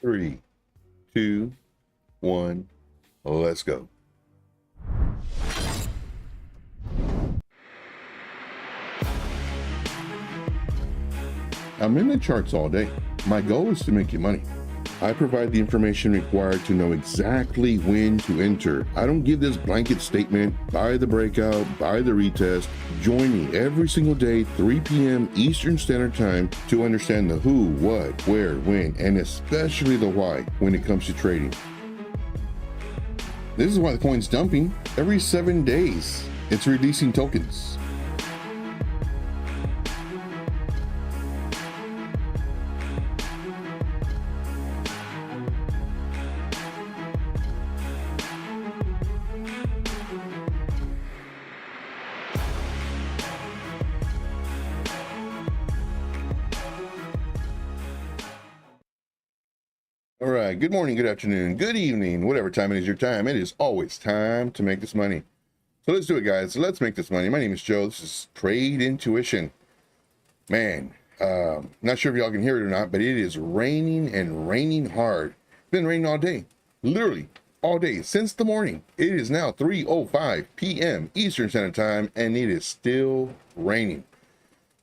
3, 2, 1, let's go. I'm in the charts all day. My goal is to make you money. I provide the information required to know exactly when to enter. I don't give this blanket statement, buy the breakout, buy the retest. Join me every single day, 3 p.m. Eastern Standard Time, to understand the who, what, where, when, and especially the why when it comes to trading. This is why the coin's dumping. Every 7 days, it's releasing tokens. All right, good morning, good afternoon, good evening, whatever time it is your time. It is always time to make this money. So let's do it, guys. Let's make this money. My name is Joe. This is Trade Intuition. Man, not sure if y'all can hear it or not, but it is raining and raining hard. It's been raining all day, literally all day since the morning. It is now 3:05 p.m. Eastern Standard Time, and it is still raining.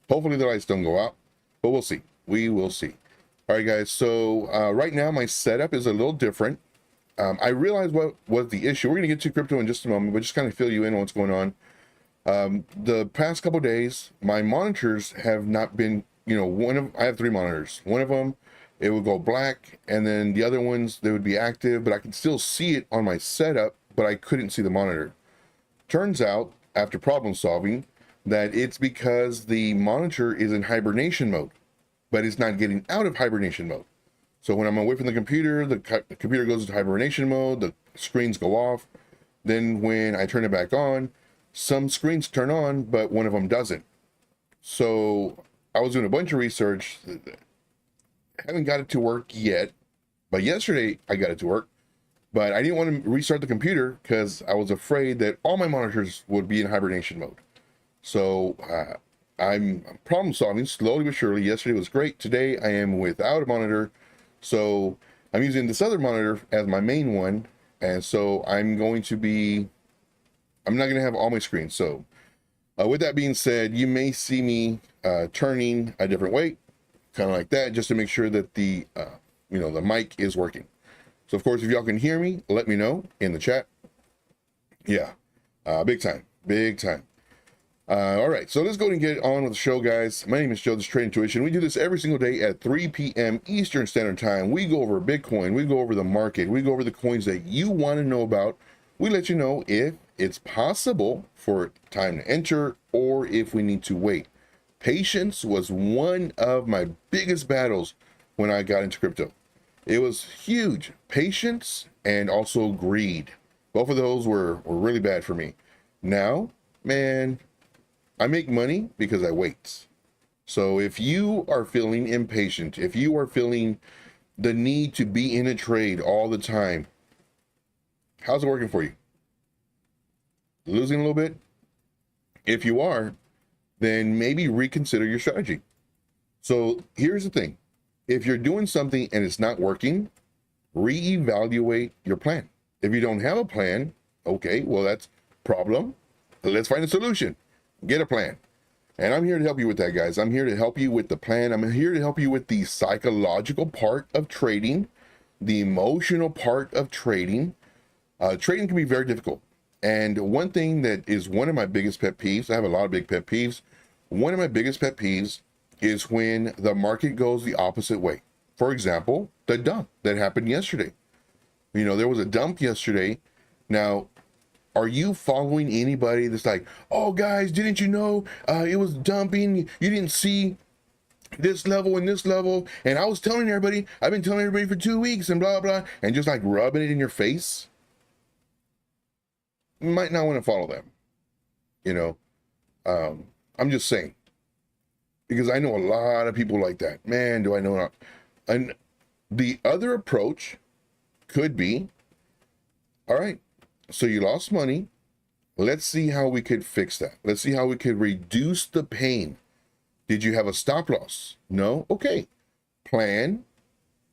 Hopefully the lights don't go out, but we'll see. We will see. All right, guys, so right now my setup is a little different. I realized what was the issue. We're going to get to crypto in just a moment, but just kind of fill you in on what's going on. The past couple of days, my monitors have not been, I have 3 monitors. One of them, it would go black, and then the other ones, they would be active, but I can still see it on my setup, but I couldn't see the monitor. Turns out, after problem solving, that it's because the monitor is in hibernation mode, but it's not getting out of hibernation mode. So when I'm away from the computer computer goes into hibernation mode, the screens go off. Then when I turn it back on, some screens turn on, but one of them doesn't. So I was doing a bunch of research. Haven't got it to work yet, but yesterday I got it to work. But I didn't want to restart the computer because I was afraid that all my monitors would be in hibernation mode. So I'm problem solving slowly but surely. Yesterday was great. Today I am without a monitor. So I'm using this other monitor as my main one. And so I'm not going to have all my screens. So with that being said, you may see me turning a different way, kind of like that, just to make sure that the mic is working. So of course, if y'all can hear me, let me know in the chat. Yeah, big time, big time. All right, so let's go ahead and get on with the show, guys. My name is Joe. This is Trade Intuition. We do this every single day at 3 p.m. Eastern Standard Time. We go over Bitcoin. We go over the market. We go over the coins that you want to know about. We let you know if it's possible for time to enter or if we need to wait. Patience was one of my biggest battles when I got into crypto. It was huge. Patience and also greed. Both of those were really bad for me. Now, man, I make money because I wait. So if you are feeling impatient, if you are feeling the need to be in a trade all the time, how's it working for you? Losing a little bit? If you are, then maybe reconsider your strategy. So here's the thing. If you're doing something and it's not working, reevaluate your plan. If you don't have a plan, okay, well, that's a problem. Let's find a solution. Get a plan. And I'm here to help you with that, guys. I'm here to help you with the plan. I'm here to help you with the psychological part of trading, the emotional part of trading. Trading can be very difficult. And one thing that is one of my biggest pet peeves, I have a lot of big pet peeves. One of my biggest pet peeves is when the market goes the opposite way. For example, the dump that happened yesterday. There was a dump yesterday. Now, are you following anybody that's like, oh, guys, didn't you know it was dumping? You didn't see this level and this level. And I was telling everybody, I've been telling everybody for 2 weeks and blah, blah, and just like rubbing it in your face. You might not want to follow them. I'm just saying, because I know a lot of people like that. Man, do I know not. And the other approach could be, all right, so you lost money. Let's see how we could fix that. Let's see how we could reduce the pain. Did you have a stop loss? No? Okay. Plan,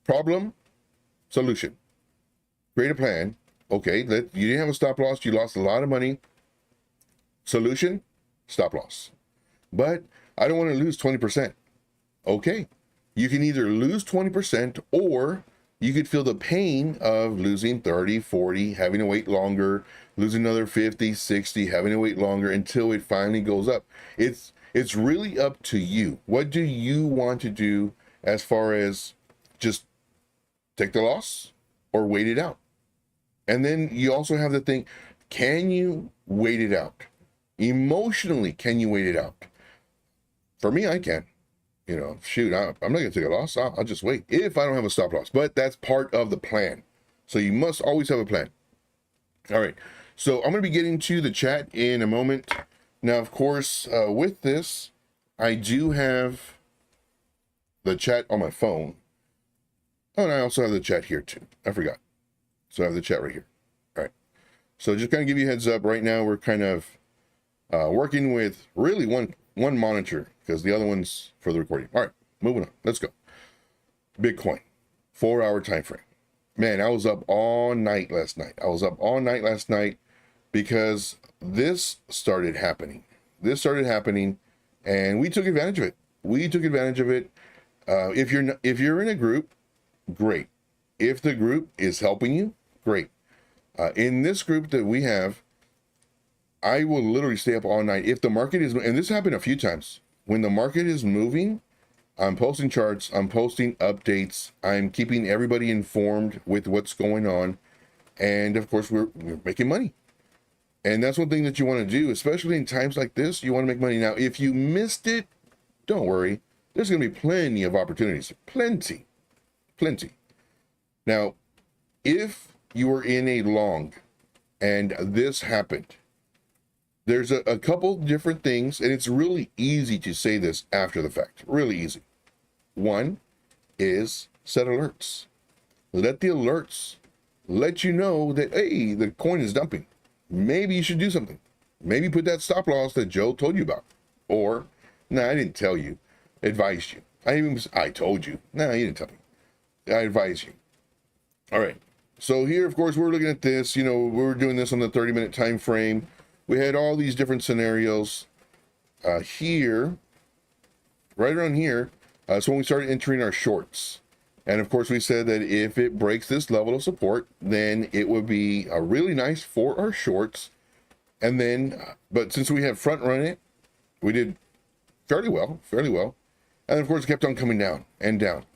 problem, Solution. Create a plan. Okay, you didn't have a stop loss. You lost a lot of money. Solution, stop loss. But I don't want to lose 20%. Okay, you can either lose 20% or you could feel the pain of losing 30, 40, having to wait longer, losing another 50, 60, having to wait longer until it finally goes up. It's really up to you. What do you want to do as far as just take the loss or wait it out? And then you also have the thing, can you wait it out? Emotionally, can you wait it out? For me, I can. You know, shoot, I'm not going to take a loss. I'll just wait if I don't have a stop loss. But that's part of the plan. So you must always have a plan. All right. So I'm going to be getting to the chat in a moment. Now, of course, with this, I do have the chat on my phone. Oh, and I also have the chat here too. I forgot. So I have the chat right here. All right. So just kind of give you a heads up. Right now, we're kind of working with really one monitor because the other one's for the recording. All right, moving on. Let's go. Bitcoin, 4-hour time frame. Man, I was up all night last night. Because this started happening. And we took advantage of it. If you're in a group, great. If the group is helping you, great. In this group that we have, I will literally stay up all night. If the market is, and this happened a few times, when the market is moving, I'm posting charts, I'm posting updates, I'm keeping everybody informed with what's going on. And of course, we're making money. And that's one thing that you want to do, especially in times like this, you want to make money. Now, if you missed it, don't worry. There's going to be plenty of opportunities. Plenty. Now, if you were in a long and this happened, there's a couple different things, and it's really easy to say this after the fact. Really easy. One is set alerts. Let the alerts let you know that, hey, the coin is dumping. Maybe you should do something. Maybe put that stop loss that Joe told you about. Or, no, I didn't tell you. Advised you. I told you. No, you didn't tell me. I advised you. All right. So here, of course, we're looking at this. You know, we were doing this on the 30-minute time frame. We had all these different scenarios here, right around here. So when we started entering our shorts. And of course, we said that if it breaks this level of support, then it would be really nice for our shorts. And then, but since we had front run it, we did fairly well. And of course, it kept on coming down and down.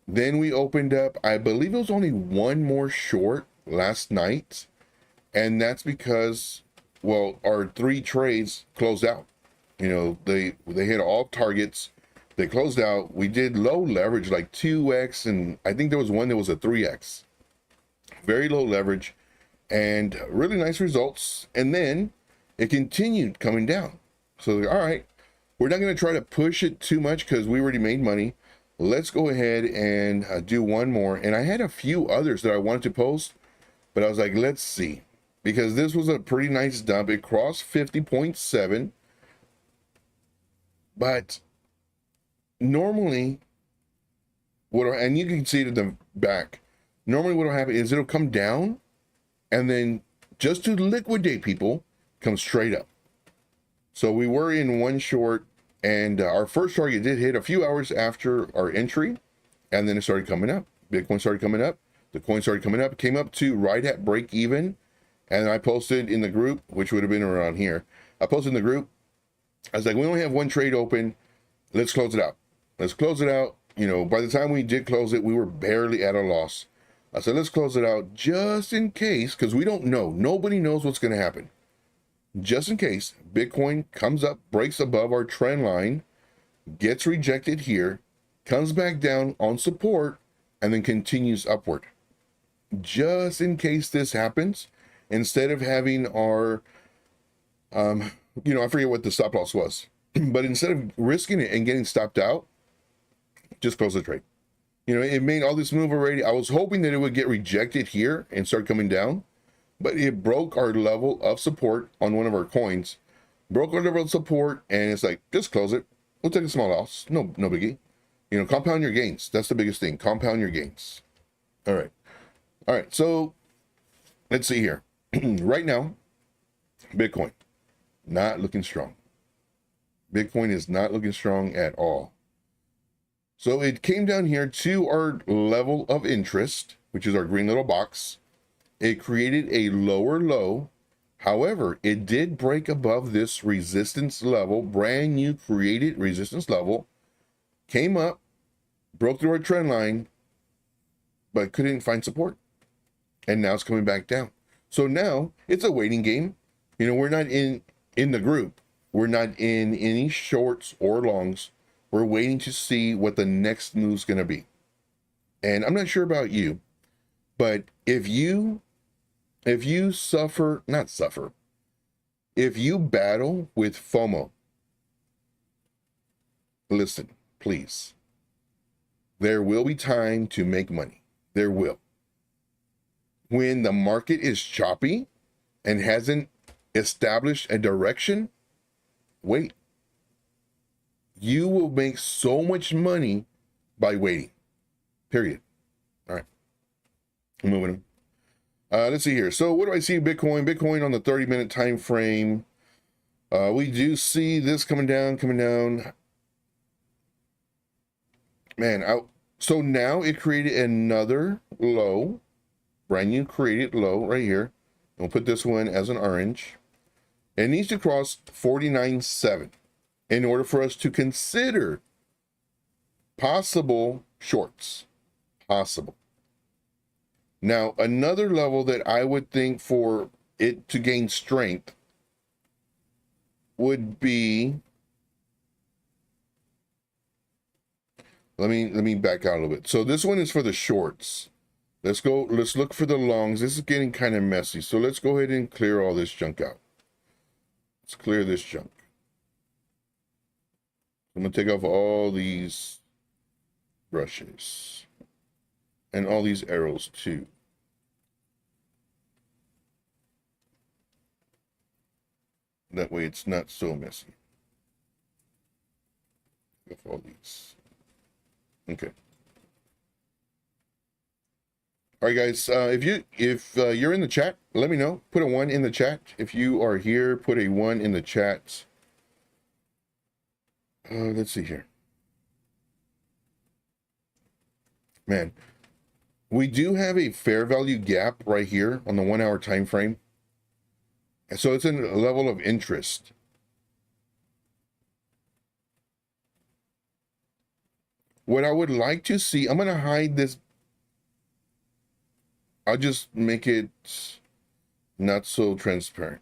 Then we opened up, I believe it was only one more short last night. And that's because, well, our 3 trades closed out. You know, they hit all targets. They closed out. We did low leverage, like 2x, and I think there was one that was a 3x. Very low leverage and really nice results. And then it continued coming down. So, all right, we're not going to try to push it too much because we already made money. Let's go ahead and do one more. And I had a few others that I wanted to post, but I was like, let's see. Because this was a pretty nice dump. It crossed 50.7. But normally, and you can see it in the back, normally what will happen is it'll come down and then just to liquidate people, come straight up. So we were in one short, and our first target did hit a few hours after our entry, and then it started coming up. Bitcoin started coming up. The coin started coming up. It came up to right at break even. And I posted in the group, which would have been around here. I posted in the group. I was like, we only have one trade open. Let's close it out. You know, by the time we did close it, we were barely at a loss. I said, let's close it out just in case, because we don't know. Nobody knows what's going to happen. Just in case Bitcoin comes up, breaks above our trend line, gets rejected here, comes back down on support, and then continues upward. Just in case this happens, instead of having our, you know, I forget what the stop loss was, but instead of risking it and getting stopped out, just close the trade. You know, it made all this move already. I was hoping that it would get rejected here and start coming down, but it broke our level of support on one of our coins, broke our level of support, and it's like, just close it. We'll take a small loss. No biggie. You know, compound your gains. That's the biggest thing. Compound your gains. All right. All right, so let's see here. Right now, Bitcoin not looking strong. Bitcoin is not looking strong at all. So it came down here to our level of interest, which is our green little box. It created a lower low. However, it did break above this resistance level, brand new created resistance level, came up, broke through our trend line, but couldn't find support. And now it's coming back down. So now it's a waiting game. You know, we're not in the group. We're not in any shorts or longs. We're waiting to see what the next move's going to be. And I'm not sure about you, but if you if you battle with FOMO, listen, please. There will be time to make money. There will. When the market is choppy and hasn't established a direction, wait. You will make so much money by waiting. Period. All right. I'm moving on. Let's see here. So what do I see? Bitcoin on the 30-minute time frame. We do see this coming down. Man, so now it created another low, brand new created low right here. We'll put this one as an orange. It needs to cross 49.7 in order for us to consider possible shorts. Possible. Now, another level that I would think for it to gain strength would be, let me back out a little bit. So this one is for the shorts. Let's look for the longs. This is getting kind of messy. So let's go ahead and clear all this junk out. Let's clear this junk. I'm going to take off all these brushes and all these arrows too. That way it's not so messy. Take off all these. Okay. All right, guys. If you're in the chat, let me know. Put a 1 in the chat. If you are here, put a 1 in the chat. Let's see here. Man, we do have a fair value gap right here on the 1 hour time frame. And so it's in a level of interest. What I would like to see, I'm going to hide this. I'll just make it not so transparent.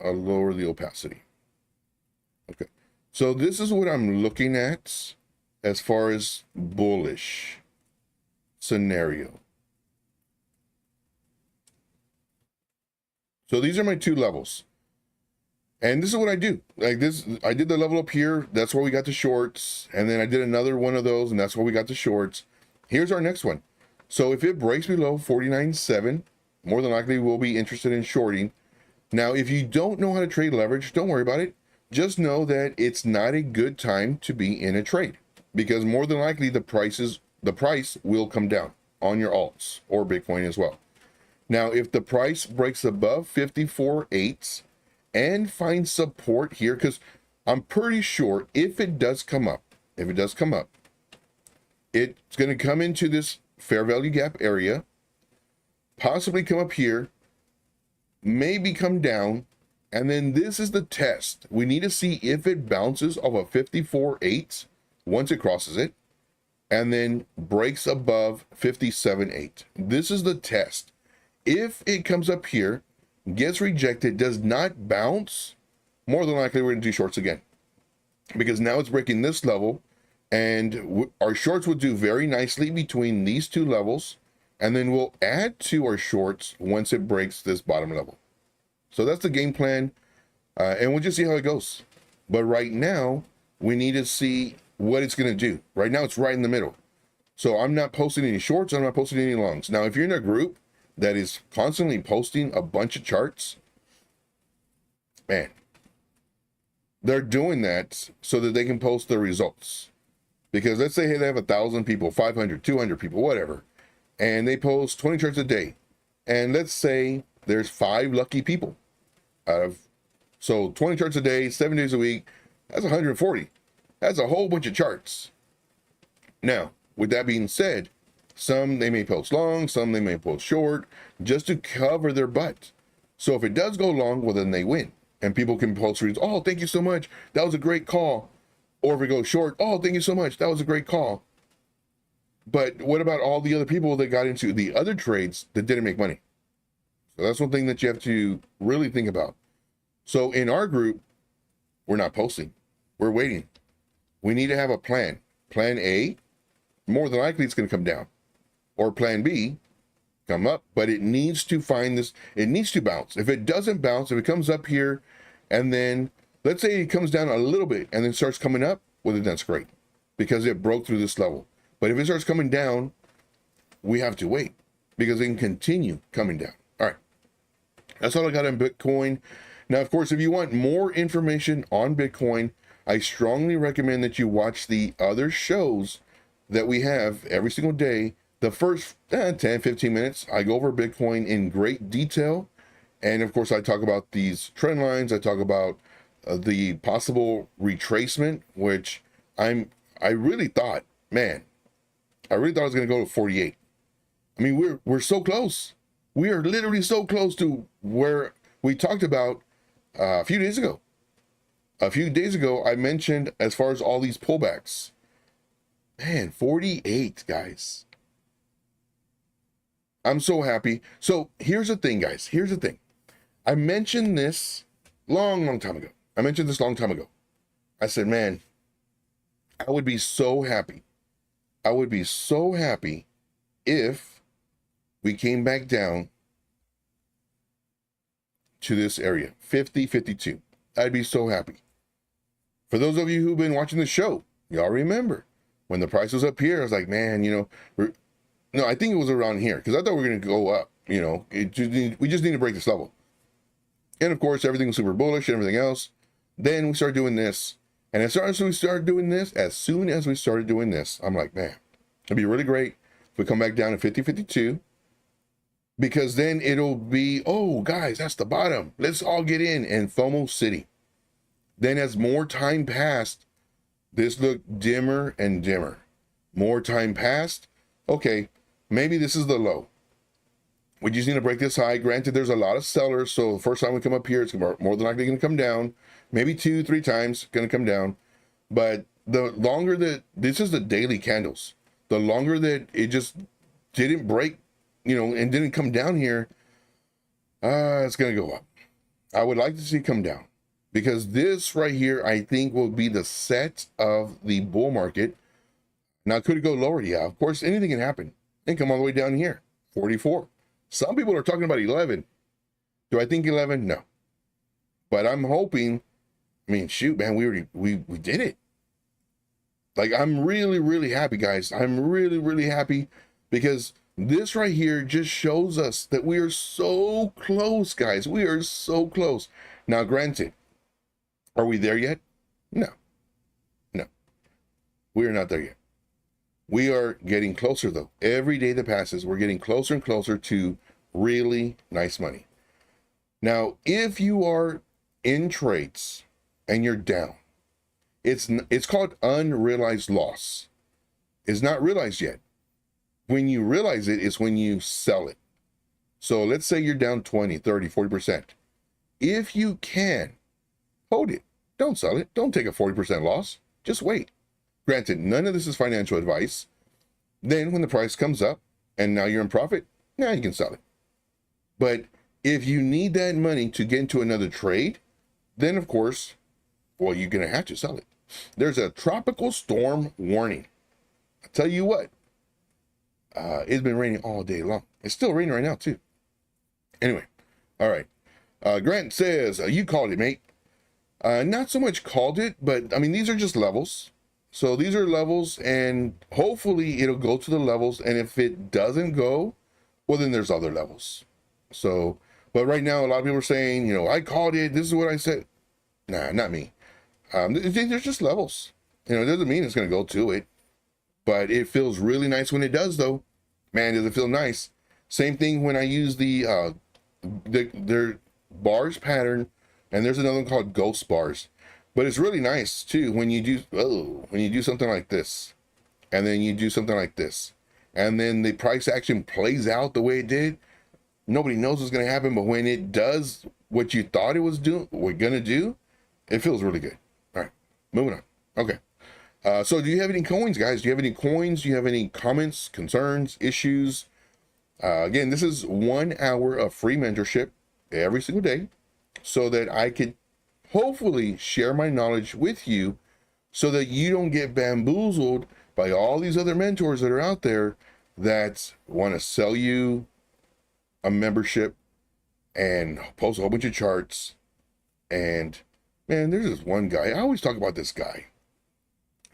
I'll lower the opacity. Okay. So this is what I'm looking at as far as bullish scenario. So these are my 2 levels. And this is what I do. Like this, I did the level up here. That's where we got the shorts. And then I did another one of those, and that's where we got the shorts. Here's our next one. So if it breaks below 49.7, more than likely we'll be interested in shorting. Now, if you don't know how to trade leverage, don't worry about it. Just know that it's not a good time to be in a trade, because more than likely the price will come down on your alts or Bitcoin as well. Now, if the price breaks above 54.8 and finds support here, because I'm pretty sure if it does come up, it's going to come into this fair value gap area, possibly come up here, maybe come down, and then this is the test. We need to see if it bounces off of 54.8 once it crosses it, and then breaks above 57.8. This is the test. If it comes up here, gets rejected, does not bounce, more than likely we're going to do shorts again, because now it's breaking this level, and our shorts would do very nicely between these 2 levels, and then we'll add to our shorts once it breaks this bottom level. So that's the game plan, and we'll just see how it goes. But right now, we need to see what it's going to do. Right now, it's right in the middle. So I'm not posting any shorts, I'm not posting any longs. Now, if you're in a group that is constantly posting a bunch of charts, man, they're doing that so that they can post the results. Because let's say, hey, they have 1,000 people, 500, 200 people, whatever, and they post 20 charts a day. And let's say there's 5 lucky people out of, so 20 charts a day, 7 days a week, that's 140. That's a whole bunch of charts. Now, with that being said, some they may post long, some they may post short, just to cover their butt. So if it does go long, well, then they win. And people can post reads, oh, thank you so much, that was a great call. Or if it goes short, oh, thank you so much, that was a great call. But what about all the other people that got into the other trades that didn't make money? So that's one thing that you have to really think about. So in our group, we're not posting, we're waiting. We need to have a plan. Plan A, more than likely it's going to come down. Or plan B, come up, but it needs to find this, it needs to bounce. If it doesn't bounce, if it comes up here, and then let's say it comes down a little bit and then starts coming up, well, then that's great because it broke through this level. But if it starts coming down, we have to wait because it can continue coming down. All right, that's all I got on Bitcoin. Now, of course, if you want more information on Bitcoin, I strongly recommend that you watch the other shows that we have every single day. The first 10, 15 minutes, I go over Bitcoin in great detail. And of course, I talk about these trend lines. I talk about the possible retracement, which I really thought, man, I really thought I was going to go to 48. I mean, we're so close. We are literally so close to where we talked about a few days ago. A few days ago, I mentioned as far as all these pullbacks. Man, 48, guys. I'm so happy. So here's the thing, guys. Here's the thing. I mentioned this long time ago. I said, man, I would be so happy. I would be so happy if we came back down to this area, 50, 52. I'd be so happy. For those of you who've been watching the show, y'all remember when the price was up here, I was like, man, you know, no, I think it was around here because I thought we were going to go up, you know, we just need to break this level. And of course, everything was super bullish and everything else. Then we started doing this. And as soon as we started doing this, I'm like, man, it'd be really great if we come back down to 50, 52. Because then it'll be, oh, guys, that's the bottom. Let's all get in and FOMO City. Then as more time passed, this looked dimmer and dimmer. More time passed. Okay, maybe this is the low. We just need to break this high. Granted, there's a lot of sellers, so the first time we come up here, it's more than likely going to come down. Maybe 2-3 times going to come down. But the longer that, this is the daily candles, the longer that it just didn't break, you know, and didn't come down here, it's going to go up. I would like to see it come down because this right here, I think will be the set of the bull market. Now, could it go lower? Yeah, of course, anything can happen and come all the way down here, 44. Some people are talking about 11. Do I think 11? No. But I'm hoping, I mean, shoot, man, we did it. Like, I'm really happy, guys. I'm really happy because this right here just shows us that we are so close, guys. We are so close. Now, granted, are we there yet? No. No. We are not there yet. We are getting closer, though. Every day that passes, we're getting closer and closer to really nice money. Now, if you are in trades and you're down, it's called unrealized loss. It's not realized yet. When you realize it, it's when you sell it. So let's say you're down 20, 30, 40%. If you can, hold it. Don't sell it. Don't take a 40% loss. Just wait. Granted, none of this is financial advice. Then when the price comes up and now you're in profit, now you can sell it. But if you need that money to get into another trade, then of course, well, you're going to have to sell it. There's a tropical storm warning. I tell you what, it's been raining all day long. It's still raining right now too. Anyway, all right. Grant says, you called it, mate. Not so much called it, but I mean, these are just levels. So these are levels and hopefully it'll go to the levels. And if it doesn't go, well, then there's other levels. So, but right now, a lot of people are saying, you know, I called it. This is what I said. Nah, not me. There's just levels. You know, it doesn't mean it's going to go to it, but it feels really nice when it does, though. Man, does it feel nice? Same thing when I use their bars pattern, and there's another one called ghost bars. But it's really nice too when you do something like this, and then you do something like this, and then the price action plays out the way it did. Nobody knows what's going to happen, but when it does what you thought it was gonna do, it feels really good. All right, moving on. Okay. So do you have any coins, guys? Do you have any coins? Do you have any comments, concerns, issues? Again, this is 1 hour of free mentorship every single day so that I could hopefully share my knowledge with you so that you don't get bamboozled by all these other mentors that are out there that want to sell you a membership and post a whole bunch of charts. And man, there's this one guy. I always talk about this guy.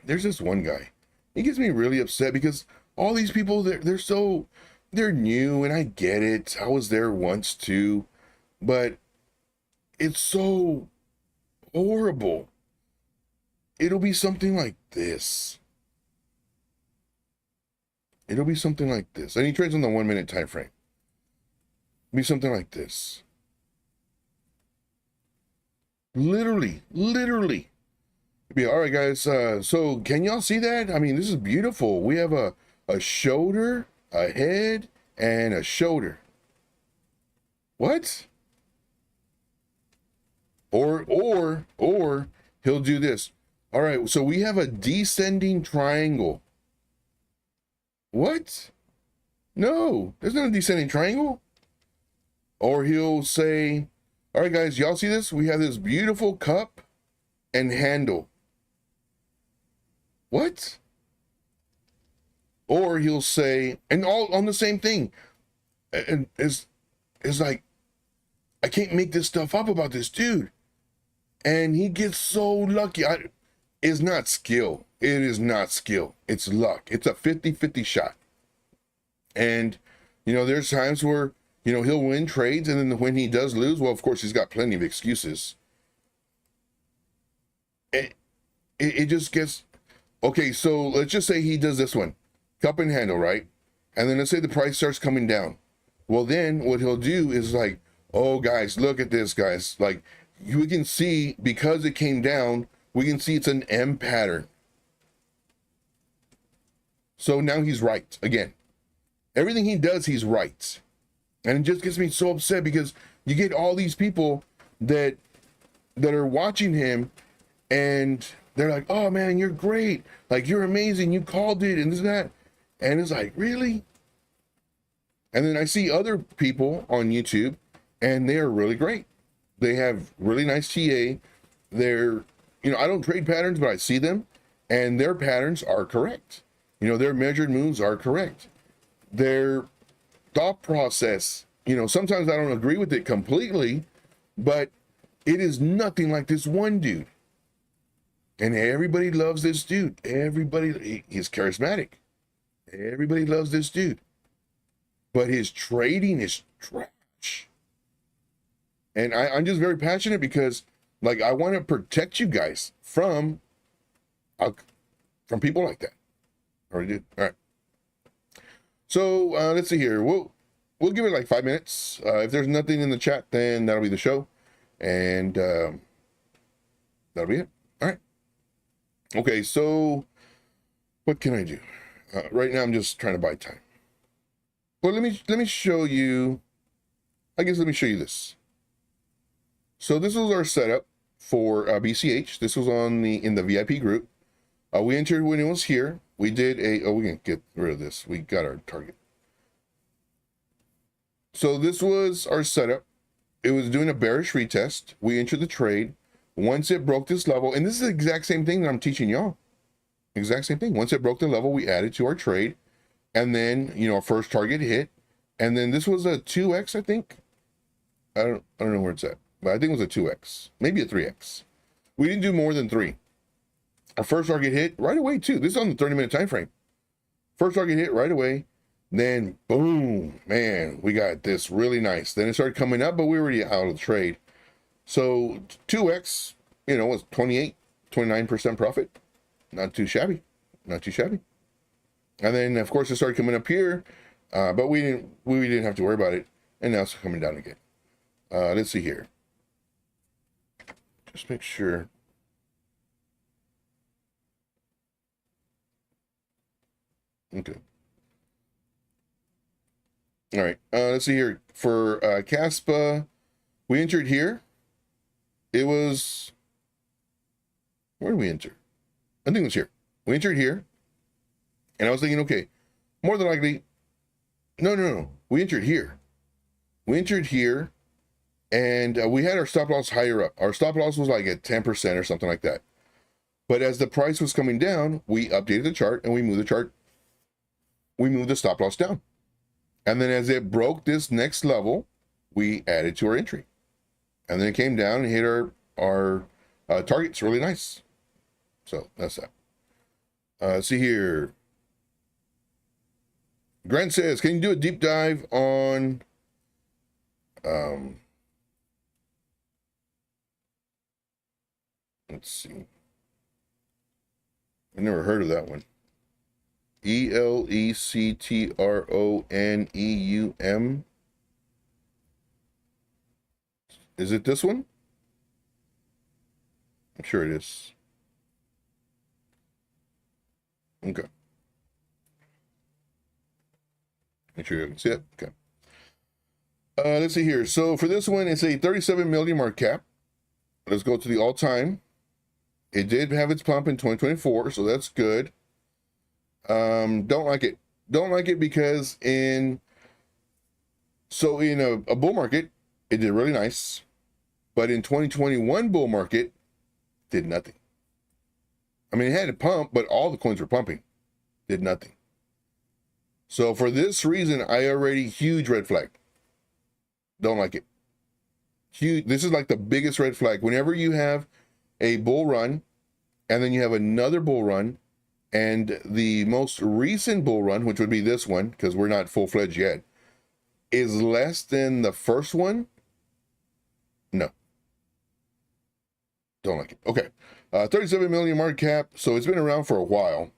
There's this one guy. He gets me really upset because all these people, they're new, and I get it. I was there once too, but it's so horrible. It'll be something like this. It'll be something like this. And he trades on the 1 minute time frame. It'll be something like this. Literally. Be all right, guys. So can y'all see that? I mean, this is beautiful. We have a shoulder, a head, and a shoulder. What? Or he'll do this. All right, so we have a descending triangle. What? No, there's not a descending triangle. Or he'll say, all right, guys, y'all see this? We have this beautiful cup and handle. What? Or he'll say, and all on the same thing. And it's like, I can't make this stuff up about this dude. And he gets so lucky. It's not skill. It is not skill. It's luck. It's a 50-50 shot. And, there's times where, he'll win trades. And then when he does lose, well, of course, he's got plenty of excuses. It just gets, okay, so let's just say he does this one. Cup and handle, right? And then let's say the price starts coming down. Well, then what he'll do is like, oh, guys, look at this, guys. Like, we can see, because it came down, we can see it's an M pattern. So now he's right again. Everything he does, he's right. And it just gets me so upset because you get all these people that are watching him and they're like, oh man, you're great. Like, you're amazing. You called it and this and that. And it's like, really? And then I see other people on YouTube and they are really great. They have really nice TA. They're, I don't trade patterns, but I see them and their patterns are correct. Their measured moves are correct. Their thought process, sometimes I don't agree with it completely, but it is nothing like this one dude. And everybody loves this dude. He's charismatic. Everybody loves this dude. But his trading is trash. And I'm just very passionate because, like, I want to protect you guys from people like that. Already did. All right. So let's see here. We'll give it like 5 minutes. If there's nothing in the chat, then that'll be the show. And that'll be it. All right. Okay, so what can I do? Right now I'm just trying to buy time. Well, let me show you. I guess let me show you this. So this was our setup for BCH. This was in the VIP group. We entered when it was here. We did we can get rid of this. We got our target. So this was our setup. It was doing a bearish retest. We entered the trade. Once it broke this level, and this is the exact same thing that I'm teaching y'all. Exact same thing. Once it broke the level, we added to our trade. And then, our first target hit. And then this was a 2x, I think. I don't know where it's at. But I think it was a 2x. Maybe a 3x. We didn't do more than 3. Our first target hit right away, too. This is on the 30-minute time frame. First target hit right away. Then, boom, man, we got this really nice. Then it started coming up, but we were already out of the trade. So 2x, was 29% profit. Not too shabby. Not too shabby. And then, of course, it started coming up here. but we didn't have to worry about it, and now it's coming down again. Let's see here. Just make sure. Okay. All right. Let's see here. For KASPA, we entered here. It was, where did we enter? I think it was here. We entered here, and I was thinking, okay, more than likely, no. We entered here. We entered here, and we had our stop loss higher up. Our stop loss was like at 10% or something like that. But as the price was coming down, we updated the chart and we moved the chart. We moved the stop loss down. And then as it broke this next level, we added to our entry. And then it came down and hit our targets really nice. So that's that. See here. Grant says, can you do a deep dive on let's see. I never heard of that one. ELECTRONEUM. Is it this one? I'm sure it is. Okay. Make sure you can see it. Okay. Let's see here. So for this one, it's a 37 million market cap. Let's go to the all-time. It did have its pump in 2024, so that's good. Don't like it. Don't like it because in a bull market, it did really nice. But in 2021 bull market, did nothing. I mean, it had a pump, but all the coins were pumping. Did nothing. So for this reason, I already huge red flag. Don't like it. Huge. This is like the biggest red flag. Whenever you have a bull run, and then you have another bull run, and the most recent bull run, which would be this one, because we're not full-fledged yet, is less than the first one, no. Don't like it. Okay. 37 million market cap. So it's been around for a while.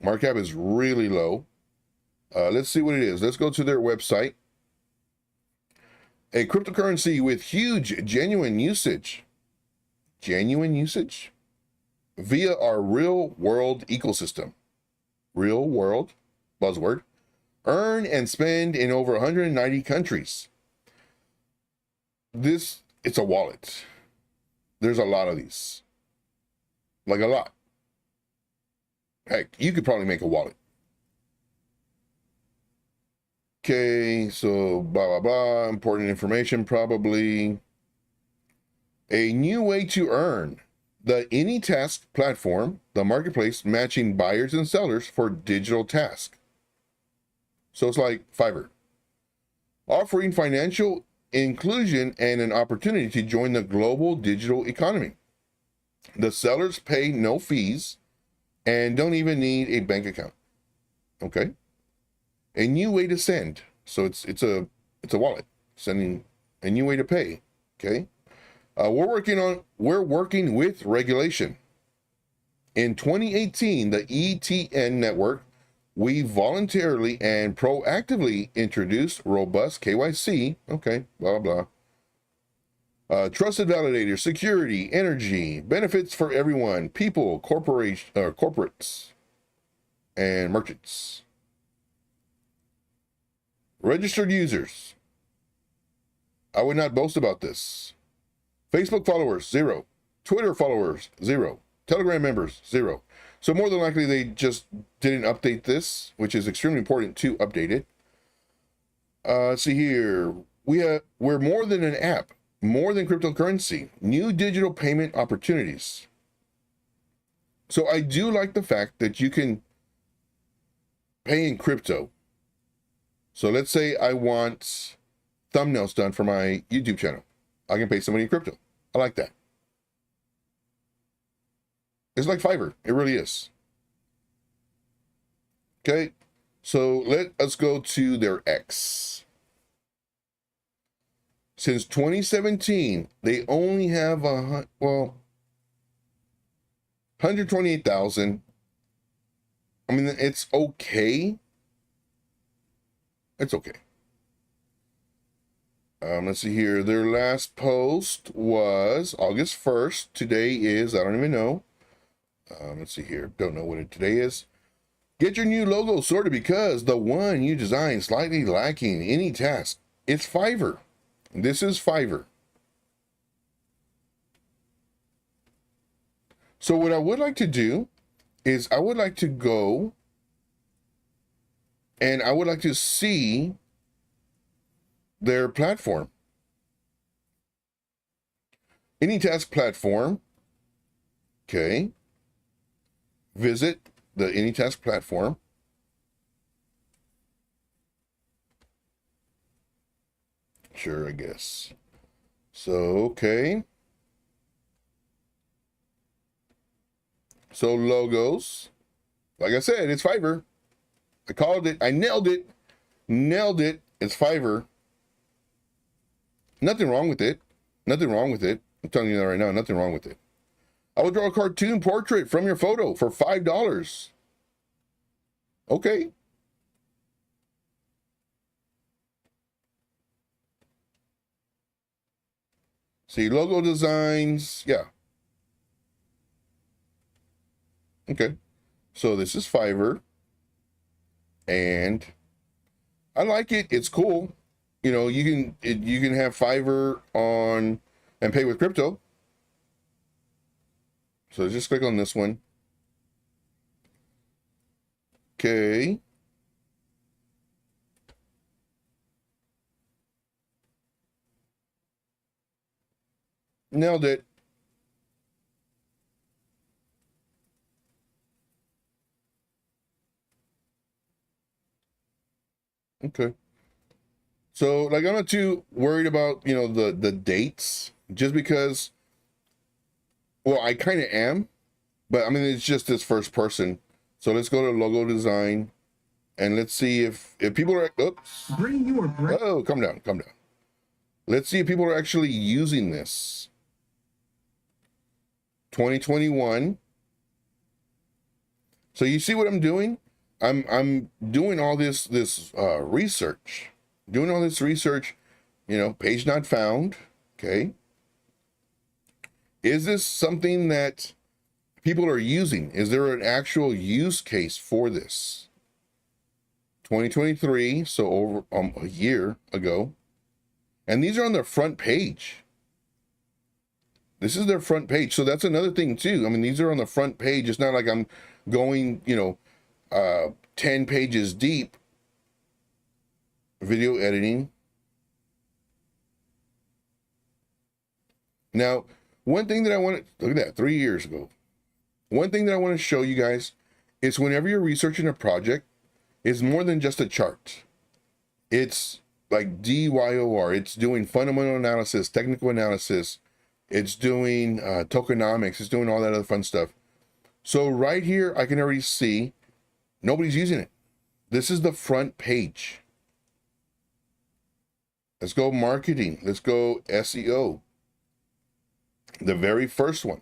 Market cap is really low. Let's see what it is. Let's go to their website. A cryptocurrency with huge genuine usage. Genuine usage? Via our real world ecosystem. Real world, buzzword. Earn and spend in over 190 countries. It's a wallet. There's a lot of these. Like a lot. Heck, you could probably make a wallet. Okay, so blah, blah, blah. Important information, probably. A new way to earn. The AnyTask platform, the marketplace matching buyers and sellers for digital tasks. So it's like Fiverr. Offering financial inclusion and an opportunity to join the global digital economy. The sellers pay no fees and don't even need a bank account. Okay. A new way to send. So it's a wallet. Sending a new way to pay. Okay. We're working with regulation. In 2018, the ETN network, we voluntarily and proactively introduced robust KYC, okay, blah, blah. Trusted validator, security, energy, benefits for everyone, people, corporates, and merchants. Registered users. I would not boast about this. Facebook followers, 0. Twitter followers, 0. Telegram members, 0. So more than likely they just didn't update this, which is extremely important to update it. Let's see here. We're more than an app, more than cryptocurrency, new digital payment opportunities. So I do like the fact that you can pay in crypto. So let's say I want thumbnails done for my YouTube channel. I can pay somebody in crypto. I like that. It's like Fiverr. It really is. Okay. So let us go to their X. Since 2017, they only have 128,000. I mean, it's okay. It's okay. Let's see here. Their last post was August 1st. Today is, I don't even know. Let's see here. Don't know what today is. Get your new logo sorted because the one you designed slightly lacking any task. It's Fiverr. This is Fiverr. So what I would like to do is I would like to go and I would like to see their platform. Any task platform. Okay. Visit the AnyTask platform. Sure, I guess. So, okay. So logos, like I said, it's Fiverr. I called it. I nailed it. Nailed it. It's Fiverr. Nothing wrong with it. Nothing wrong with it. I'm telling you that right now. Nothing wrong with it. I will draw a cartoon portrait from your photo for $5. Okay. See, logo designs. Yeah. Okay. So this is Fiverr. And I like it. It's cool. You know, you can have Fiverr on and pay with crypto. So just click on this one. Okay. Nailed it. Okay. So like I'm not too worried about, you know, the dates just because, well, I kind of am, but I mean, it's just this first person. So let's go to logo design and let's see if people are, oops. Oh, calm down, calm down. Let's see if people are actually using this. 2021. So you see what I'm doing? I'm doing all this research. Doing all this research, you know, page not found. Okay. Is this something that people are using? Is there an actual use case for this? 2023, so over a year ago. And these are on their front page. This is their front page. So that's another thing too. I mean, these are on the front page. It's not like I'm going, you know, 10 pages deep. Video editing. Now, one thing that I want to, look at that, 3 years ago. One thing that I want to show you guys is whenever you're researching a project, it's more than just a chart. It's like DYOR. It's doing fundamental analysis, technical analysis. It's doing tokenomics. It's doing all that other fun stuff. So right here, I can already see nobody's using it. This is the front page. Let's go marketing. Let's go SEO. The very first one.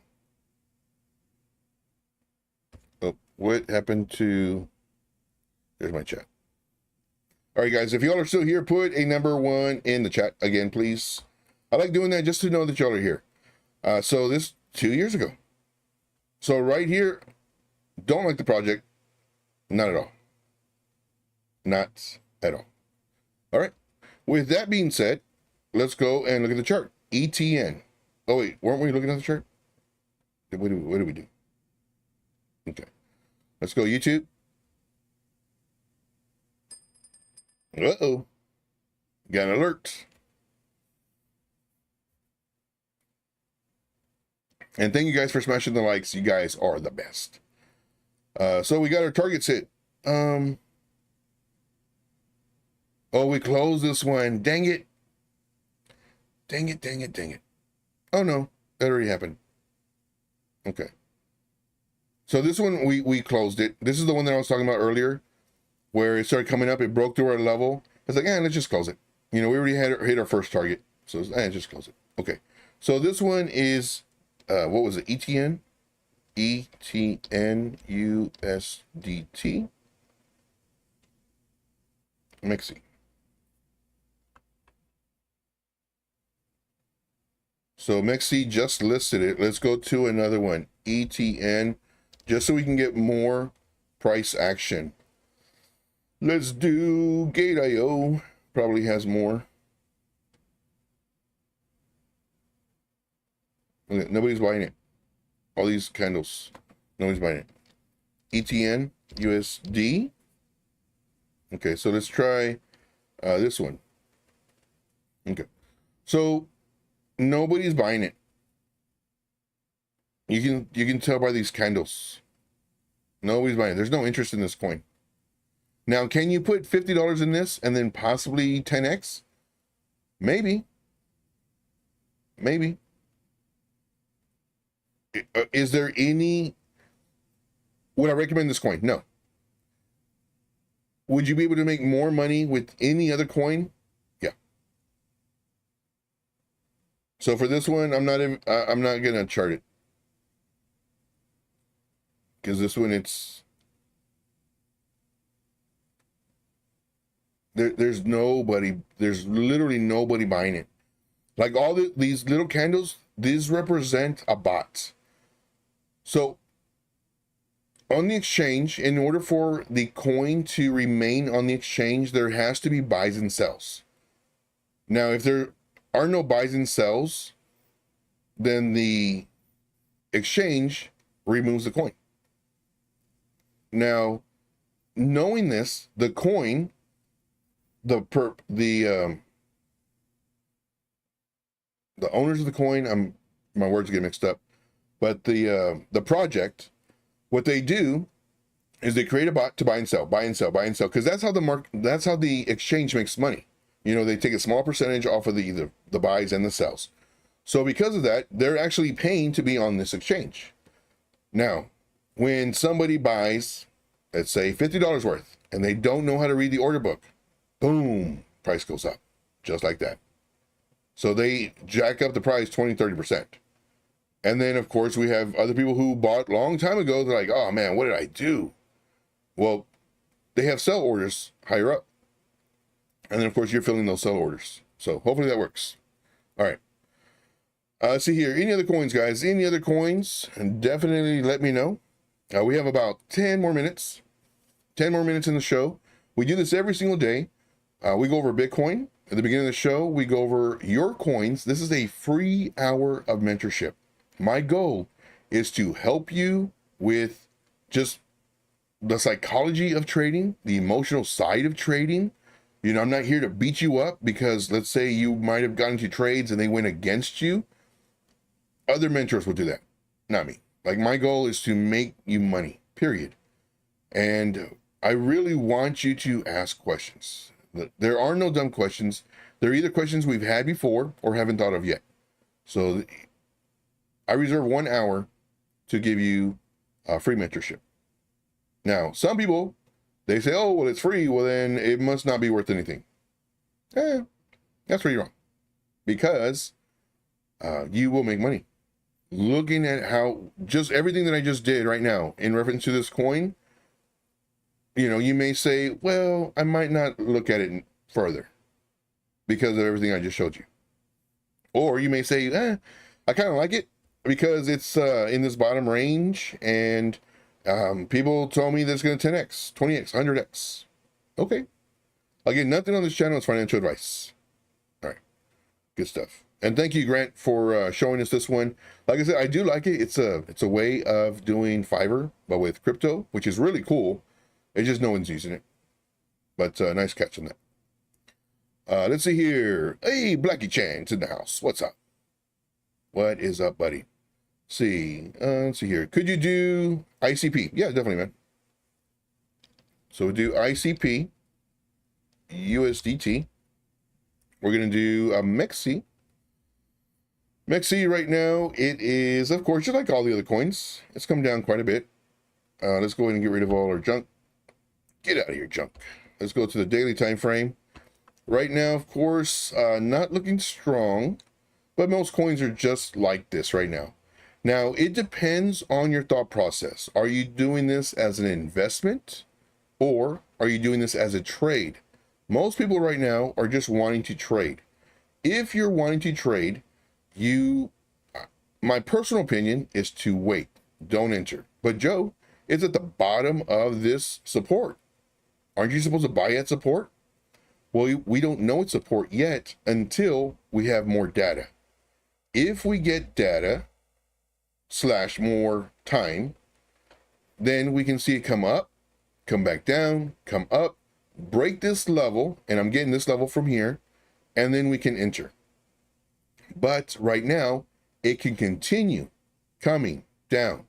Oh, what happened to... There's my chat. All right, guys, if y'all are still here, put a number 1 in the chat again, please. I like doing that just to know that y'all are here. So this 2 years ago. So right here, don't like the project. Not at all. Not at all. All right. With that being said, let's go and look at the chart. ETN. Oh, wait, weren't we looking at the chart? What did we do? Okay. Let's go YouTube. Uh-oh. Got an alert. And thank you guys for smashing the likes. You guys are the best. So we got our targets hit. Oh, we closed this one. Dang it. Dang it, dang it, dang it. Oh, no. That already happened. Okay. So this one, we closed it. This is the one that I was talking about earlier, where it started coming up. It broke through our level. It's like, let's just close it. You know, we already had hit our first target. So just close it. Okay. So this one is, what was it? ETN? ETN USDT. MEXC. So MEXC just listed it. Let's go to another one, ETN, just so we can get more price action. Let's do Gate.io. Probably has more. Nobody's buying it. All these candles, nobody's buying it. ETN USD. Okay, so let's try this one. Okay, so nobody's buying it. You can tell by these candles. Nobody's buying it. There's no interest in this coin. Now, can you put $50 in this and then possibly 10x? Maybe. Maybe. Is there any... Would I recommend this coin? No. Would you be able to make more money with any other coin? Yeah. So for this one, I'm not gonna chart it, because this one, it's there's nobody. There's literally nobody buying it. Like all these little candles, these represent a bot. So on the exchange, in order for the coin to remain on the exchange, there has to be buys and sells. Now, if there are no buys and sells, then the exchange removes the coin. Now, knowing this, the coin, the owners of the coin, my words get mixed up, but the project, what they do is they create a bot to buy and sell, because that's how the exchange makes money. You know, they take a small percentage off of the buys and the sells. So because of that, they're actually paying to be on this exchange. Now, when somebody buys, let's say $50 worth, and they don't know how to read the order book, boom, price goes up, just like that. So they jack up the price 20, 30%. And then, of course, we have other people who bought a long time ago. They're like, oh, man, what did I do? Well, they have sell orders higher up. And then, of course, you're filling those sell orders. So hopefully that works. All right. Let's see here. Any other coins, guys? Any other coins? And definitely let me know. We have about 10 more minutes. 10 more minutes in the show. We do this every single day. We go over Bitcoin. At the beginning of the show, we go over your coins. This is a free hour of mentorship. My goal is to help you with just the psychology of trading, the emotional side of trading. You know, I'm not here to beat you up because let's say you might have gotten into trades and they went against you. Other mentors will do that, not me. Like, my goal is to make you money, period. And I really want you to ask questions. There are no dumb questions. They're either questions we've had before or haven't thought of yet. So I reserve 1 hour to give you free mentorship. Now, some people, they say, oh, well, it's free. Well, then it must not be worth anything. That's where you're wrong. Because you will make money. Looking at how just everything that I just did right now in reference to this coin, you know, you may say, well, I might not look at it further because of everything I just showed you. Or you may say, I kind of like it because it's in this bottom range, and people told me that it's going to 10x, 20x, 100x. Okay. Again, nothing on this channel is financial advice. All right. Good stuff. And thank you, Grant, for showing us this one. Like I said, I do like it. It's a way of doing Fiverr, but with crypto, which is really cool. It's just no one's using it. But nice catch on that. Let's see here. Hey, Blackie Chang's in the house. What's up? What is up, buddy? Let's see here. Could you do ICP? Yeah, definitely, man. So we'll do ICP, USDT. We're going to do MEXC. MEXC right now, it is, of course, just like all the other coins. It's come down quite a bit. Let's go ahead and get rid of all our junk. Get out of here, junk. Let's go to the daily time frame. Right now, of course, not looking strong, but most coins are just like this right now. Now, it depends on your thought process. Are you doing this as an investment, or are you doing this as a trade? Most people right now are just wanting to trade. If you're wanting to trade, my personal opinion is to wait, don't enter. But Joe, it's at the bottom of this support. Aren't you supposed to buy at support? Well, we don't know it's support yet until we have more data. If we get data / more time, then we can see it come up, come back down, come up, break this level, and I'm getting this level from here, and then we can enter. But right now, it can continue coming down,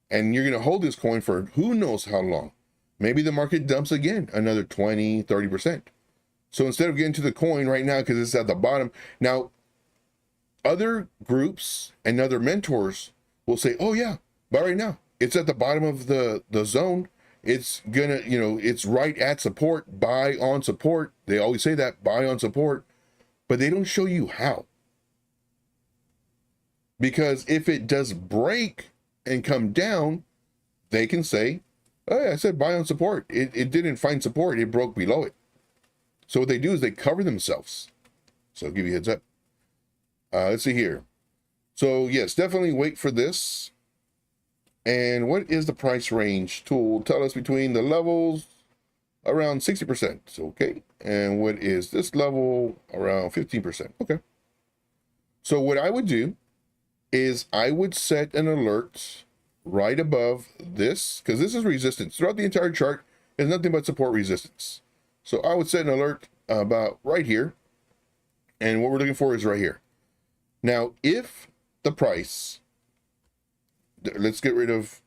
and you're going to hold this coin for who knows how long. Maybe the market dumps again, another 20, 30%. So instead of getting to the coin right now, because it's at the bottom, now other groups and other mentors will say, oh yeah, but right now, it's at the bottom of the zone. It's gonna, it's right at support, buy on support. They always say that, buy on support, but they don't show you how. Because if it does break and come down, they can say, oh yeah, I said buy on support. It didn't find support, it broke below it. So what they do is they cover themselves. So I'll give you a heads up. Let's see here. So yes, definitely wait for this. And what is the price range tool? Tell us between the levels around 60%. Okay. And what is this level? Around 15%. Okay. So what I would do is I would set an alert right above this, because this is resistance. Throughout the entire chart, there's nothing but support resistance. So I would set an alert about right here. And what we're looking for is right here. Now, if the price, let's get rid of,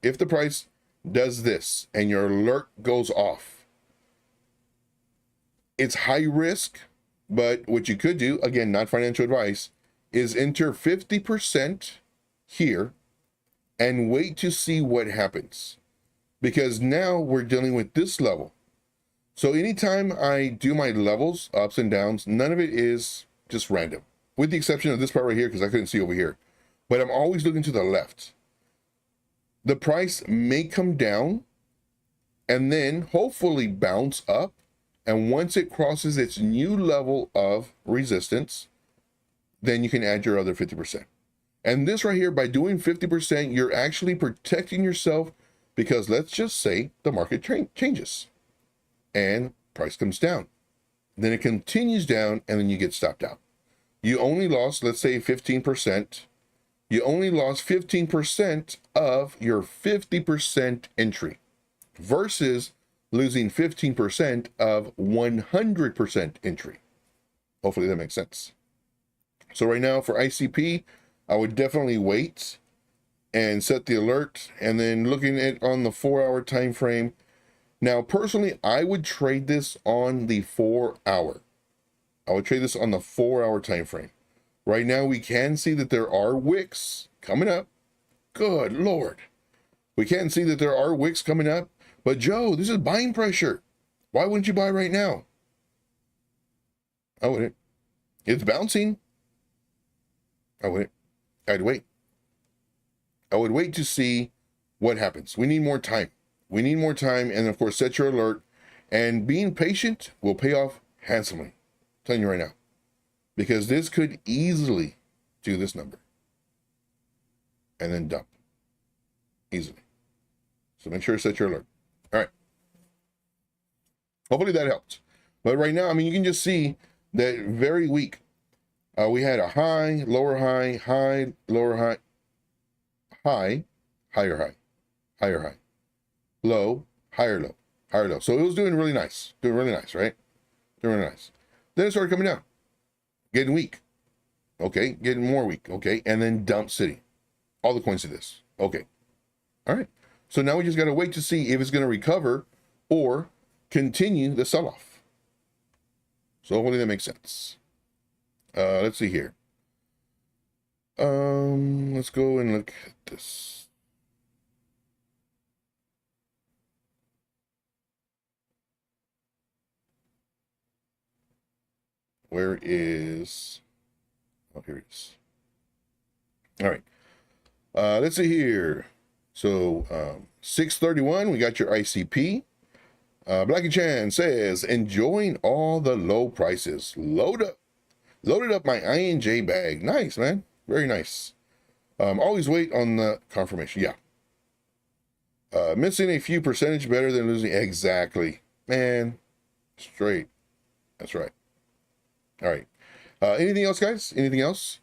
if the price does this and your alert goes off, it's high risk, but what you could do, again, not financial advice, is enter 50% here and wait to see what happens. Because now we're dealing with this level. So anytime I do my levels, ups and downs, none of it is just random, with the exception of this part right here, because I couldn't see over here. But I'm always looking to the left. The price may come down and then hopefully bounce up. And once it crosses its new level of resistance, then you can add your other 50%. And this right here, by doing 50%, you're actually protecting yourself, because let's just say the market changes and price comes down. Then it continues down and then you get stopped out. You only lost, let's say 15%. You only lost 15% of your 50% entry versus losing 15% of 100% entry. Hopefully that makes sense. So right now for ICP, I would definitely wait and set the alert, and then looking at on the 4-hour time frame. Now, personally, I would trade this on the 4-hour. I would trade this on the 4-hour time frame. Right now, we can see that there are wicks coming up. Good Lord. We can see that there are wicks coming up. But Joe, this is buying pressure. Why wouldn't you buy right now? I wouldn't. It's bouncing. I wouldn't. I'd wait. I would wait to see what happens. We need more time. We need more time. And of course, set your alert. And being patient will pay off handsomely. I'm telling you right now. Because this could easily do this number. And then dump. Easily. So make sure to set your alert. All right. Hopefully that helped. But right now, I mean, you can just see that very weak. We had a high, lower high, high, lower high, high, higher high, higher high, low, higher low, higher low. So it was doing really nice. Doing really nice, right? Doing really nice. Then it started coming down. Getting weak. Okay. Getting more weak. Okay. And then dump city. All the coins do this. Okay. All right. So now we just got to wait to see if it's going to recover or continue the sell-off. So hopefully that makes sense. Let's see here. Let's go and look at this. Where is, oh, here it is. All right. Let's see here. So 631, we got your ICP. Blackie Chan says, enjoying all the low prices. Load up. Loaded up my INJ bag. Nice, man. Very nice. Always wait on the confirmation. Yeah. Missing a few percentage better than losing. Exactly. Man. Straight. That's right. All right. Anything else, guys? Anything else?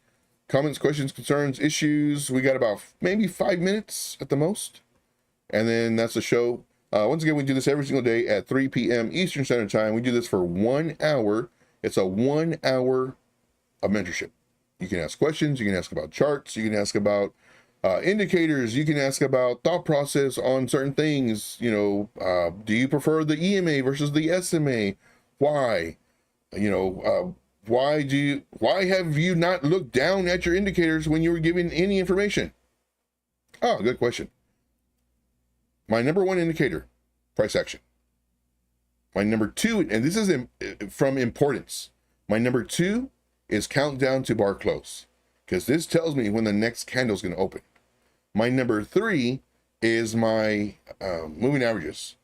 Comments, questions, concerns, issues? We got about maybe 5 minutes at the most. And then that's the show. Once again, we do this every single day at 3 p.m. Eastern Standard Time. We do this for 1 hour. It's a 1 hour of mentorship. You can ask questions. You can ask about charts. You can ask about indicators. You can ask about thought process on certain things. You know, do you prefer the EMA versus the SMA? Why? You know, why have you not looked down at your indicators when you were given any information? Oh, good question. My number one indicator, price action. My number two, and this is from importance. My number two is countdown to bar close, because this tells me when the next candle is going to open. My number three is my moving averages,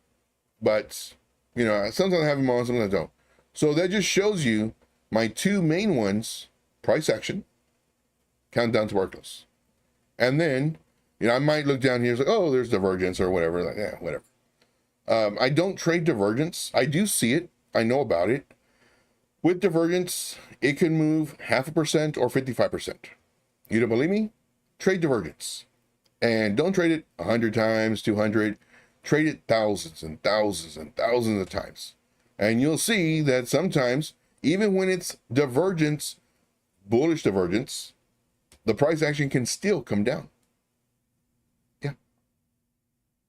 but you know, sometimes I have them on, sometimes I don't. So that just shows you my two main ones: price action, countdown to bar close. And then, you know, I might look down here, it's like, oh, there's divergence or whatever. Like, yeah, whatever. I don't trade divergence. I do see it. I know about it. With divergence, it can move 0.5% or 55%. You don't believe me? Trade divergence. And don't trade it 100 times, 200. Trade it thousands and thousands and thousands of times. And you'll see that sometimes, even when it's divergence, bullish divergence, the price action can still come down. Yeah.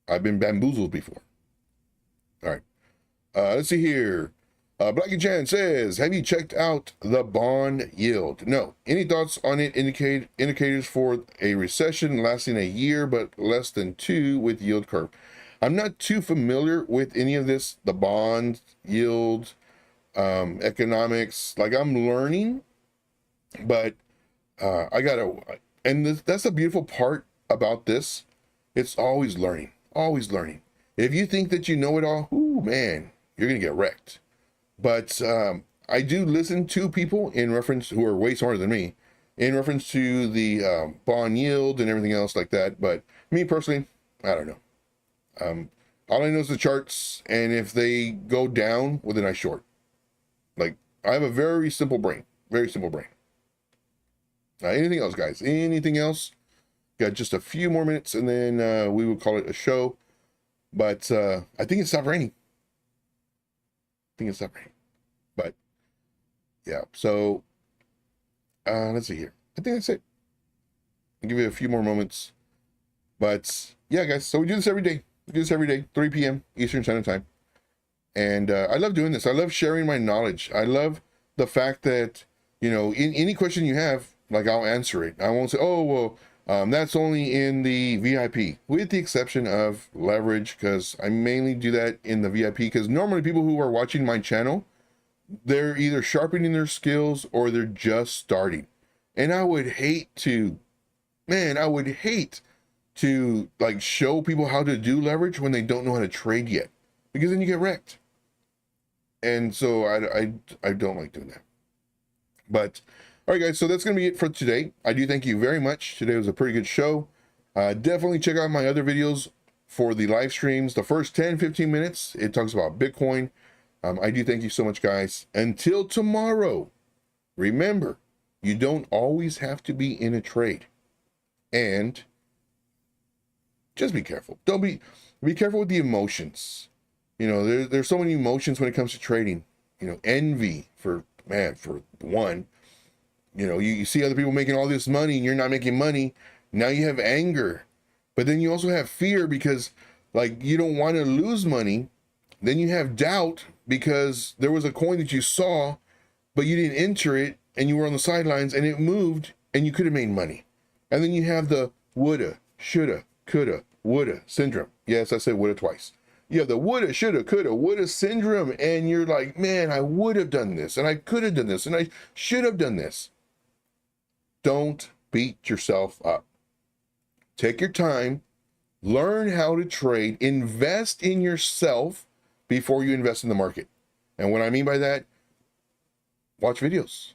I've been bamboozled before. All right. Let's see here. Blackie Chan says, have you checked out the bond yield? No. Any thoughts on it? Indicators for a recession lasting a year but less than 2 with yield curve. I'm not too familiar with any of this, the bond yield, economics. Like, I'm learning, but that's the beautiful part about this. It's always learning, always learning. If you think that you know it all, ooh, man, you're going to get wrecked. But I do listen to people in reference who are way smarter than me in reference to the bond yield and everything else like that. But me personally, I don't know. All I know is the charts, and if they go down, well, then I short. Like, I have a very simple brain, very simple brain. Anything else, guys? Anything else? Got just a few more minutes, and then we will call it a show. But I think it stopped raining. But yeah, so let's see here. I think that's it. I'll give you a few more moments. But yeah, guys, so we do this every day. 3 p.m. Eastern Standard Time. And I love doing this. I love sharing my knowledge. I love the fact that, you know, in any question you have, like, I'll answer it. I won't say, oh, well, that's only in the VIP, with the exception of leverage, because I mainly do that in the VIP, because normally people who are watching my channel, they're either sharpening their skills or they're just starting. And I would hate to like show people how to do leverage when they don't know how to trade yet, because then you get wrecked. And so I don't like doing that. But all right, guys, so that's going to be it for today. I do thank you very much. Today was a pretty good show. Definitely check out my other videos for the live streams. The first 10-15 minutes, it talks about Bitcoin. I do thank you so much, guys. Until tomorrow, remember, you don't always have to be in a trade. And just be careful. Be careful with the emotions. You know, there's so many emotions when it comes to trading. You know, envy for one. You know, you see other people making all this money and you're not making money. Now you have anger. But then you also have fear because, like, you don't want to lose money. Then you have doubt because there was a coin that you saw, but you didn't enter it and you were on the sidelines and it moved and you could have made money. And then you have the woulda, shoulda, coulda, woulda syndrome. Yes, I said woulda twice. You have the woulda, shoulda, coulda, woulda syndrome, and you're like, man, I would have done this, and I could have done this, and I should have done this. Don't beat yourself up. Take your time, learn how to trade, invest in yourself before you invest in the market. And what I mean by that, watch videos.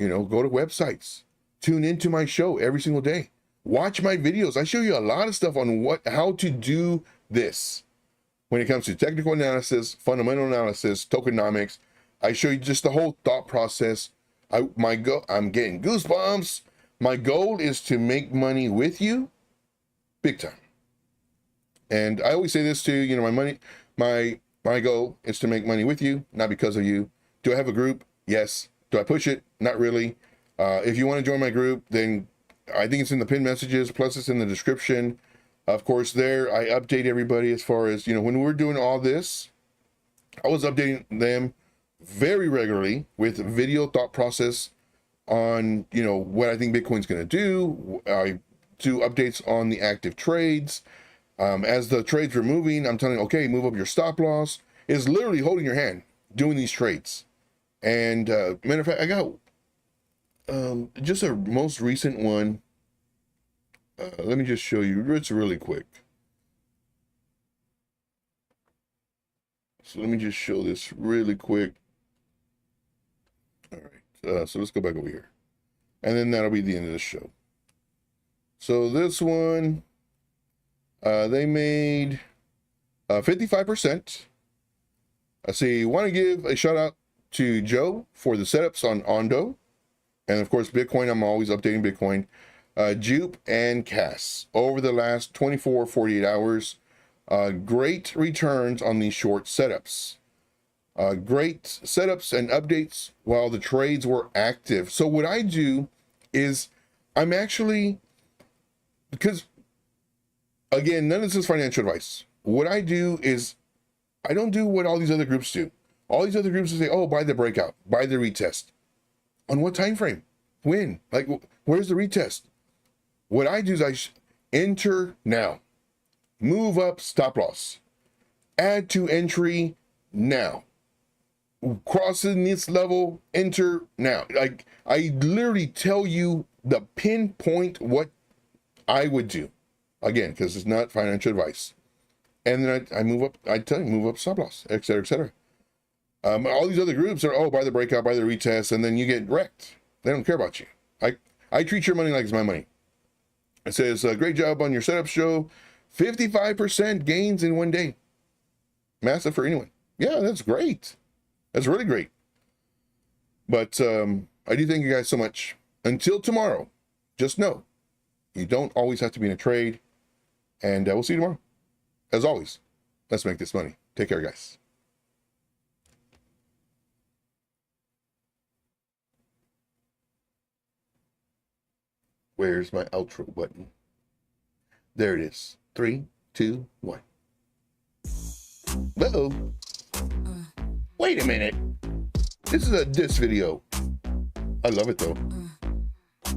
You know, go to websites, tune into my show every single day, watch my videos. I show you a lot of stuff on how to do this when it comes to technical analysis, fundamental analysis, tokenomics. I show you just the whole thought process. I'm getting goosebumps. My goal is to make money with you, big time. And I always say this too, you know, my goal is to make money with you, not because of you. Do I have a group? Yes. Do I push it? Not really. If you want to join my group, then I think it's in the pinned messages, plus it's in the description. Of course, there I update everybody as far as, you know, when we're doing all this, I was updating them very regularly with video thought process on, you know, what I think Bitcoin's going to do. I do updates on the active trades. As the trades are moving, I'm telling you, okay, move up your stop loss. It's literally holding your hand doing these trades. And matter of fact, I got just a most recent one. Let me just show you. It's really quick. So let me just show this really quick. All right. So let's go back over here. And then that'll be the end of the show. So this one, they made 55%. I see. Want to give a shout out to Joe for the setups on Ondo. And of course, Bitcoin. I'm always updating Bitcoin. Jupe and KAS over the last 48 hours. Great returns on these short setups. Great setups and updates while the trades were active. So what I do is I'm actually, because again, none of this is financial advice. What I do is I don't do what all these other groups do. All these other groups say, oh, buy the breakout, buy the retest. On what time frame? When? Like, where's the retest? What I do is I enter now, move up stop loss, add to entry now, crossing this level, enter now. Like, I literally tell you the pinpoint what I would do. Again, because it's not financial advice. And then I move up, I tell you, move up stop loss, et cetera, et cetera. All these other groups are, oh, buy the breakout, buy the retest, and then you get wrecked. They don't care about you. I treat your money like it's my money. It says, great job on your setup show. 55% gains in one day. Massive for anyone. Yeah, that's great. That's really great. But I do thank you guys so much. Until tomorrow, just know you don't always have to be in a trade. And we'll see you tomorrow. As always, let's make this money. Take care, guys. Where's my outro button? There it is. 3, 2, 1. Uh-oh. Wait a minute. This is a diss video. I love it though.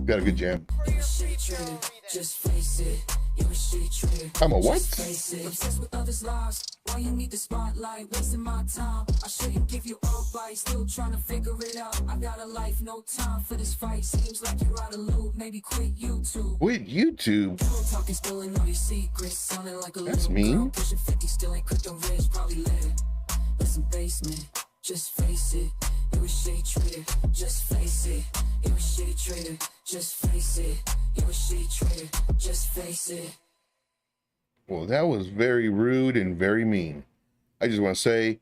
Got a good jam. Just face it. I'm a what? Obsessed with others' lives. Why you need the spotlight? Wasting my time. I shouldn't give you advice. Still trying to figure it out. I got a life, no time for this fight. Seems like you're out of loop. Maybe quit YouTube. Quit YouTube? Talking, spilling all your secrets. Sounding like a that's mean. Pushing 50, still ain't crypto rich. Probably lit. Listen, basement. Just face it. You a shade trader. Just face it. You a shade trader. Just face it. You a shade trader. Just face it. Well, that was very rude and very mean. I just want to say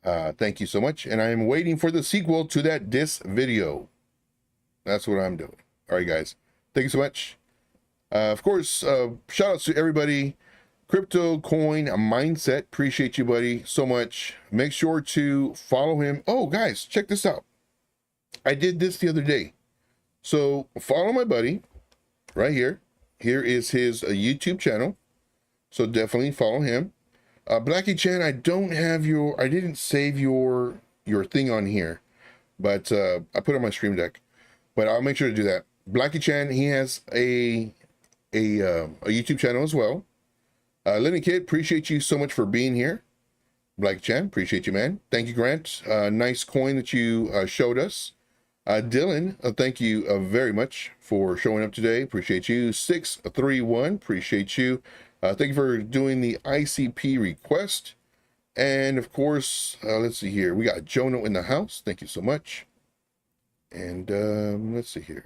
thank you so much. And I am waiting for the sequel to that diss video. That's what I'm doing. All right, guys. Thank you so much. Of course, shout outs to everybody. Crypto Coin Mindset. Appreciate you, buddy, so much. Make sure to follow him. Oh, guys, check this out. I did this the other day. So follow my buddy right here. Here is his YouTube channel. So definitely follow him. Blackie Chan, I didn't save your thing on here, but I put it on my stream deck, but I'll make sure to do that. Blackie Chan, he has a YouTube channel as well. Lenny Kid, appreciate you so much for being here. Blackie Chan, appreciate you, man. Thank you, Grant. Nice coin that you showed us. Dylan, thank you very much for showing up today. Appreciate you. 631, appreciate you. Thank you for doing the ICP request. And of course, let's see here. We got Jono in the house. Thank you so much. And let's see here.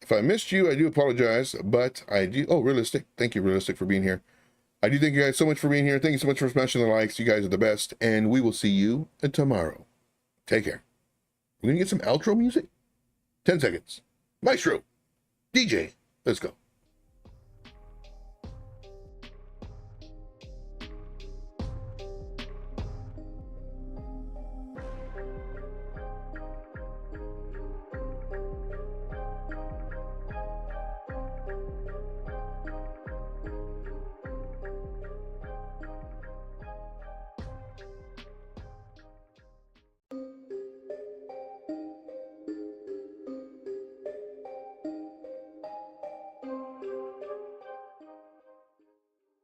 If I missed you, I do apologize, but I do. Oh, Realistic. Thank you, Realistic, for being here. I do thank you guys so much for being here. Thank you so much for smashing the likes. You guys are the best. And we will see you tomorrow. Take care. We're going to get some outro music. 10 seconds. Maestro. DJ. Let's go.